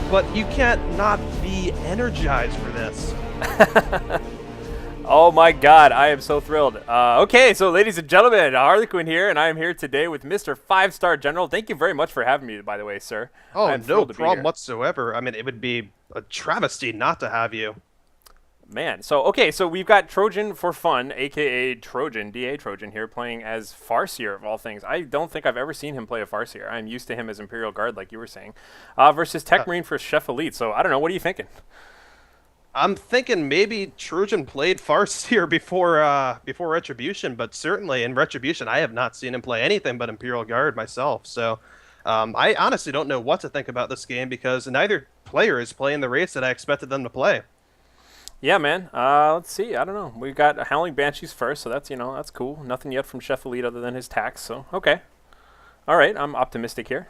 But you can't not be energized for this. Oh my god, I am so thrilled. Okay, so ladies and gentlemen, Harlequin here, and I am here today with Mr. 5-Star General. Thank you very much for having me, by the way, sir. Oh, no problem whatsoever. I mean, it would be a travesty not to have you. Man, so we've got Trojan for Fun, aka Trojan, DA Trojan here, playing as Farseer of all things. I don't think I've ever seen him play a Farseer. I'm used to him as Imperial Guard, like you were saying, versus Tech Marine for SheffElite. So I don't know. What are you thinking? I'm thinking maybe Trojan played Farseer before Retribution, but certainly in Retribution, I have not seen him play anything but Imperial Guard myself. So I honestly don't know what to think about this game because neither player is playing the race that I expected them to play. Yeah, man. Let's see. I don't know. We've got Howling Banshees first, so that's cool. Nothing yet from SheffElite other than his tax, so okay. All right, I'm optimistic here.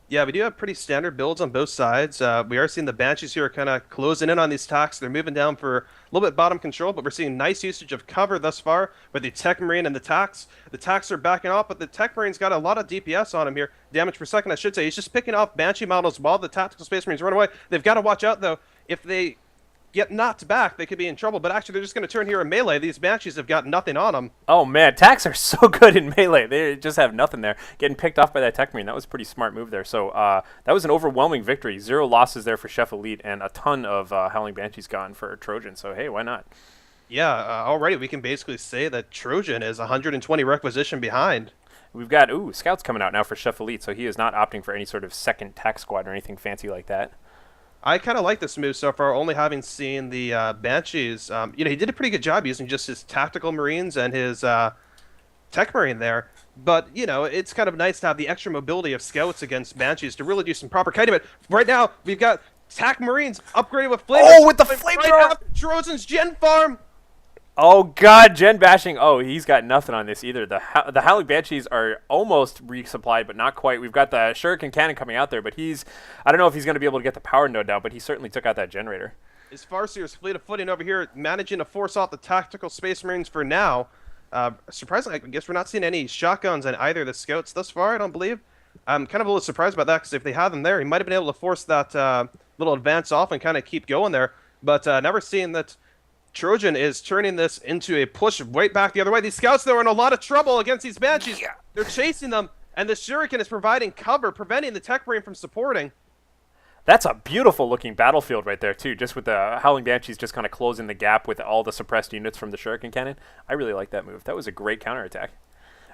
Yeah, we do have pretty standard builds on both sides. We are seeing the Banshees here kind of closing in on these tax. They're moving down for a little bit bottom control, but we're seeing nice usage of cover thus far with the Tech Marine and the tax. The tax are backing off, but the Tech Marine's got a lot of DPS on him here. Damage per second, I should say. He's just picking off Banshee models while the Tactical Space Marines run away. They've got to watch out, though. If they get knocked back, they could be in trouble, but actually they're just going to turn here in melee. These Banshees have got nothing on them. Oh man, tax are so good in melee. They just have nothing there. Getting picked off by that Tech Marine, that was a pretty smart move there. So that was an overwhelming victory. 0 losses there for SheffElite, and a ton of Howling Banshees gone for Trojan. So hey, why not? Yeah, already we can basically say that Trojan is 120 requisition behind. We've got, Scouts coming out now for SheffElite, so he is not opting for any sort of second tax squad or anything fancy like that. I kind of like this move so far, only having seen the Banshees. He did a pretty good job using just his Tactical Marines and his Tech Marine there. But, it's kind of nice to have the extra mobility of Scouts against Banshees to really do some proper kiting. But right now, we've got Tech Marines upgraded with flames. Oh, with the flamethrower! Right Trojan's Gen Farm! Oh god, Gen bashing. Oh, he's got nothing on this either. The Howling Banshees are almost resupplied, but not quite. We've got the Shuriken Cannon coming out there, but I don't know if he's going to be able to get the power node down, but he certainly took out that generator. His Farseer's fleet of footing over here, managing to force off the Tactical Space Marines for now. Surprisingly, I guess we're not seeing any shotguns on either of the Scouts thus far, I don't believe. I'm kind of a little surprised about that, because if they had them there, he might have been able to force that little advance off and kind of keep going there. But never seeing that Trojan is turning this into a push right back the other way. These Scouts, though, are in a lot of trouble against these Banshees. Yeah. They're chasing them, and the Shuriken is providing cover, preventing the Tech Marine from supporting. That's a beautiful-looking battlefield right there, too, just with the Howling Banshees just kind of closing the gap with all the suppressed units from the Shuriken Cannon. I really like that move. That was a great counterattack.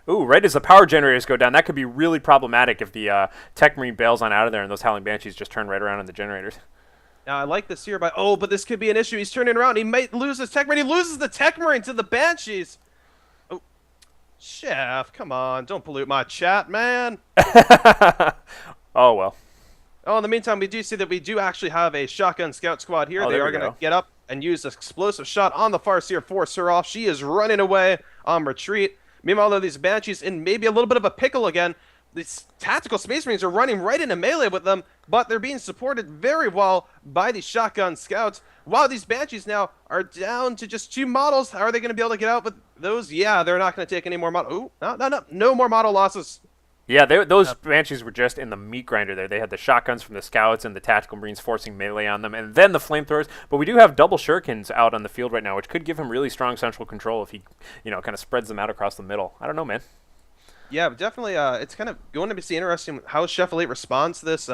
Ooh, right as the power generators go down, that could be really problematic if the Tech Marine bails on out of there and those Howling Banshees just turn right around on the generators. Now, I like this here, but this could be an issue. He's turning around. He might lose his Tech Marine. He loses the Tech Marine to the Banshees. Oh, Chef, come on. Don't pollute my chat, man. Oh, well. Oh, in the meantime, we do see that we do actually have a Shotgun Scout Squad here. They are going to get up and use an explosive shot on the Farseer, force her off. She is running away on retreat. Meanwhile, though, these Banshees in maybe a little bit of a pickle again. These Tactical Space Marines are running right into melee with them, but they're being supported very well by these Shotgun Scouts. While these Banshees now are down to just 2 models, how are they going to be able to get out with those? Yeah, they're not going to take any more model. Ooh, no more model losses. Yeah, those Banshees were just in the meat grinder there. They had the shotguns from the Scouts and the Tactical Marines forcing melee on them, and then the flamethrowers. But we do have double Shurikens out on the field right now, which could give him really strong central control if he, kind of spreads them out across the middle. I don't know, man. Yeah, definitely. It's kind of going to be interesting how SheffElite responds to this.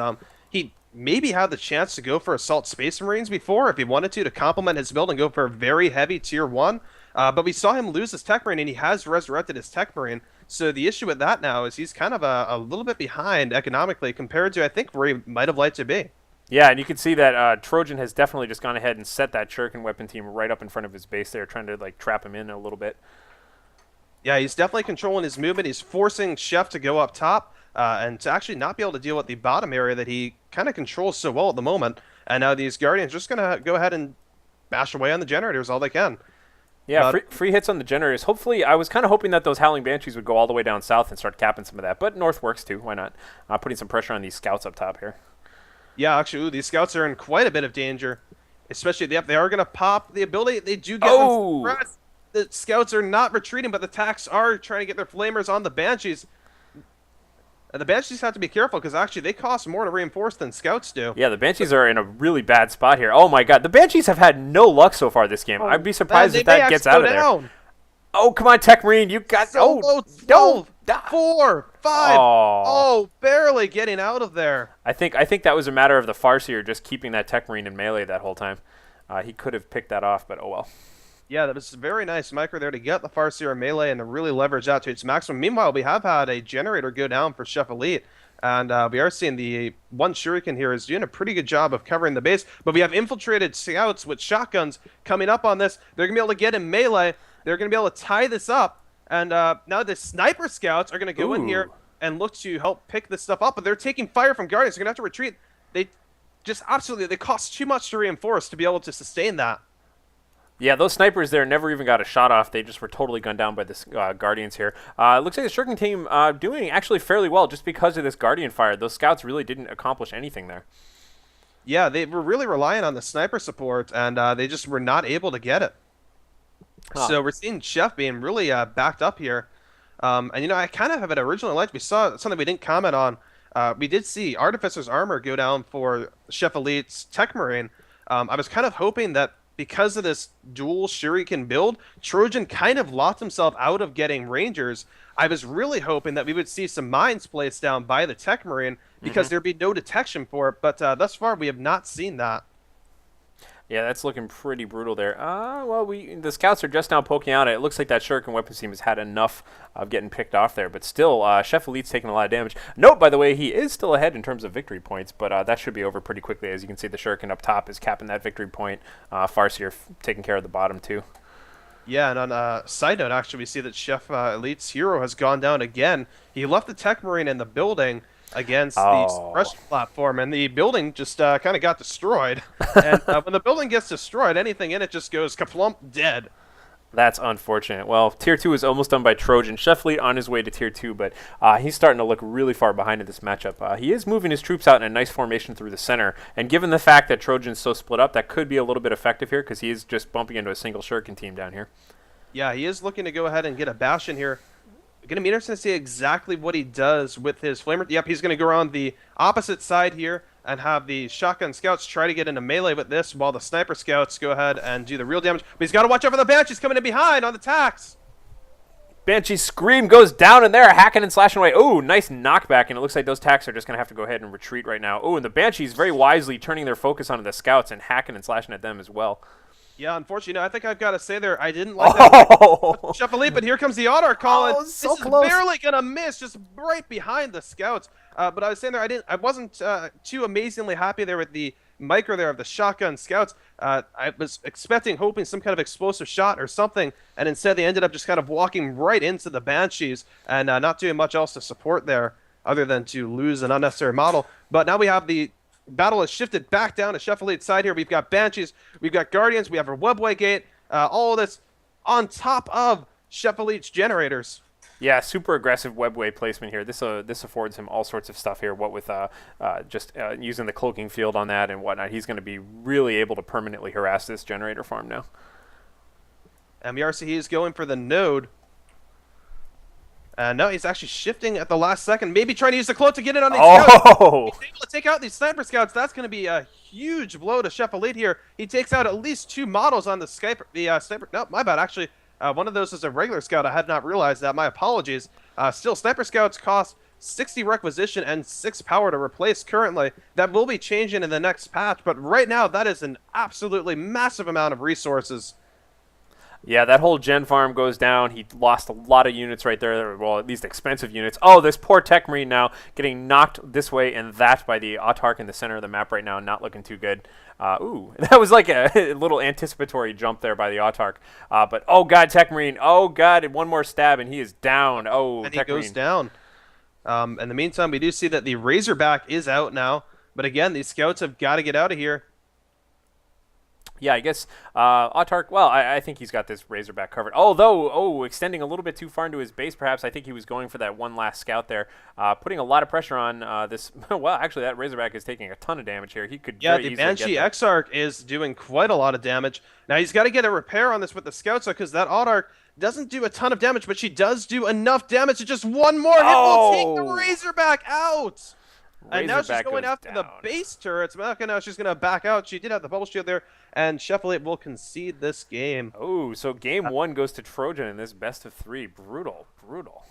He maybe had the chance to go for Assault Space Marines before if he wanted to complement his build and go for a very heavy Tier 1. But we saw him lose his Tech Marine, and he has resurrected his Tech Marine. So the issue with that now is he's kind of a little bit behind economically compared to, I think, where he might have liked to be. Yeah, and you can see that Trojan has definitely just gone ahead and set that Shuriken weapon team right up in front of his base there, trying to trap him in a little bit. Yeah, he's definitely controlling his movement. He's forcing Sheff to go up top and to actually not be able to deal with the bottom area that he kind of controls so well at the moment. And now these Guardians are just going to go ahead and bash away on the generators all they can. Yeah, free hits on the generators. Hopefully, I was kind of hoping that those Howling Banshees would go all the way down south and start capping some of that. But north works too. Why not? Putting some pressure on these Scouts up top here. Yeah, actually, ooh, these scouts are in quite a bit of danger. Especially, yep, they are going to pop the ability. They do get them Oh! suppressed. The scouts are not retreating, but the attacks are trying to get their flamers on the Banshees. And the Banshees have to be careful because actually they cost more to reinforce than scouts do. Yeah, the Banshees are in a really bad spot here. Oh my god, the Banshees have had no luck so far this game. Oh, I'd be surprised man, if that gets out of there. down. Oh, come on, Tech Marine, you got... So oh, low, no! 4, 5. Oh. Oh, barely getting out of there. I think that was a matter of the Farseer just keeping that Tech Marine in melee that whole time. He could have picked that off, but oh well. Yeah, that was a very nice micro there to get the Farseer melee and to really leverage out to its maximum. Meanwhile, we have had a generator go down for SheffElite. And we are seeing the one Shuriken here is doing a pretty good job of covering the base. But we have infiltrated scouts with shotguns coming up on this. They're going to be able to get in melee. They're going to be able to tie this up. And now the sniper scouts are going to go in here and look to help pick this stuff up. But they're taking fire from Guardians. They're going to have to retreat. They just absolutely, they cost too much to reinforce to be able to sustain that. Yeah, those snipers there never even got a shot off. They just were totally gunned down by the Guardians here. It looks like the Shuriken team doing actually fairly well just because of this Guardian fire. Those scouts really didn't accomplish anything there. Yeah, they were really relying on the sniper support, and they just were not able to get it. Huh. So we're seeing Sheff being really backed up here. And, you know, I kind of have it originally liked. We saw something we didn't comment on. We did see Artificer's Armor go down for SheffElite's Tech Marine. I was kind of hoping that because of this dual Shuriken build, Trojan kind of locked himself out of getting Rangers. I was really hoping that we would see some mines placed down by the Tech Marine because there'd be no detection for it, but thus far we have not seen that. Yeah, that's looking pretty brutal there. Well, the scouts are just now poking out. It looks like that Shuriken weapons team has had enough of getting picked off there, but still, SheffElite's taking a lot of damage. Note, by the way, he is still ahead in terms of victory points, but that should be over pretty quickly. As you can see, the Shuriken up top is capping that victory point. Farseer taking care of the bottom, too. Yeah, and on a side note, actually, we see that SheffElite's hero has gone down again. He left the Tech Marine in the building against the suppression platform, and the building just kind of got destroyed. And when the building gets destroyed, anything in it just goes kaplump dead. That's unfortunate. Well, Tier 2 is almost done by Trojan. SheffElite on his way to Tier 2, but he's starting to look really far behind in this matchup. He is moving his troops out in a nice formation through the center, and given the fact that Trojan's so split up, that could be a little bit effective here because he is just bumping into a single Shuriken team down here. Yeah, he is looking to go ahead and get a Bastion here. Going to be interesting to see exactly what he does with his Flamer. Yep, he's going to go around the opposite side here and have the Shotgun Scouts try to get into melee with this while the Sniper Scouts go ahead and do the real damage. But he's got to watch out for the Banshees coming in behind on the attacks. Banshee's Scream goes down in there, hacking and slashing away. Oh, nice knockback, and it looks like those attacks are just going to have to go ahead and retreat right now. Oh, and the Banshees very wisely turning their focus onto the Scouts and hacking and slashing at them as well. Yeah, unfortunately, I think I've got to say there, I didn't like that SheffElite, but here comes the auto calling. Oh, so this close. Is barely gonna miss, just right behind the scouts. But I was saying there, I wasn't too amazingly happy there with the micro there of the shotgun scouts. I was hoping some kind of explosive shot or something, and instead they ended up just kind of walking right into the Banshees and not doing much else to support there, other than to lose an unnecessary model. But now we have the battle has shifted back down to SheffElite's side here. We've got Banshees, we've got Guardians, we have our Webway Gate, all of this on top of SheffElite's generators. Yeah, super aggressive webway placement here. This affords him all sorts of stuff here. What with just using the cloaking field on that and whatnot, he's going to be really able to permanently harass this generator farm now. MRC is going for the node. No, he's actually shifting at the last second. Maybe trying to use the cloak to get it on these scouts. He's able to take out these sniper scouts. That's going to be a huge blow to SheffElite here. He takes out at least 2 models on the sniper. No, my bad. Actually, one of those is a regular scout. I had not realized that. My apologies. Still, sniper scouts cost 60 requisition and 6 power to replace currently. That will be changing in the next patch, but right now that is an absolutely massive amount of resources. Yeah, that whole gen farm goes down. He lost a lot of units right there, well, at least expensive units. Oh, this poor Tech Marine now getting knocked this way and that by the Autarch in the center of the map right now, not looking too good. Ooh, that was like a little anticipatory jump there by the Autarch. But, oh, God, Tech Marine. Oh, God, one more stab, and he is down. Oh, and Tech he goes Marine. down. In the meantime, we do see that the Razorback is out now. But, again, these scouts have got to get out of here. Yeah, I guess Autark, well, I think he's got this Razorback covered. Although, extending a little bit too far into his base, perhaps. I think he was going for that one last scout there, putting a lot of pressure on this. Well, actually, that Razorback is taking a ton of damage here. He could very the easily Banshee get Exarch is doing quite a lot of damage. Now, he's got to get a repair on this with the Scouts, because that Autark doesn't do a ton of damage, but she does do enough damage to just one more hit will take the Razorback out. And now she's going after the base turrets. Now she's going to back out. She did have the bubble shield there, and SheffElite will concede this game. Oh, so game 1 goes to Trojan in this best of 3. Brutal, brutal.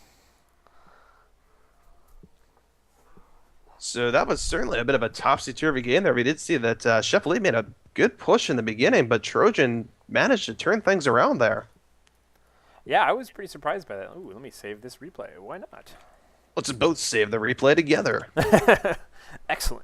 So that was certainly a bit of a topsy-turvy game there. We did see that SheffElite made a good push in the beginning, but Trojan managed to turn things around there. Yeah, I was pretty surprised by that. Ooh, let me save this replay. Why not? Let's both save the replay together. Excellent.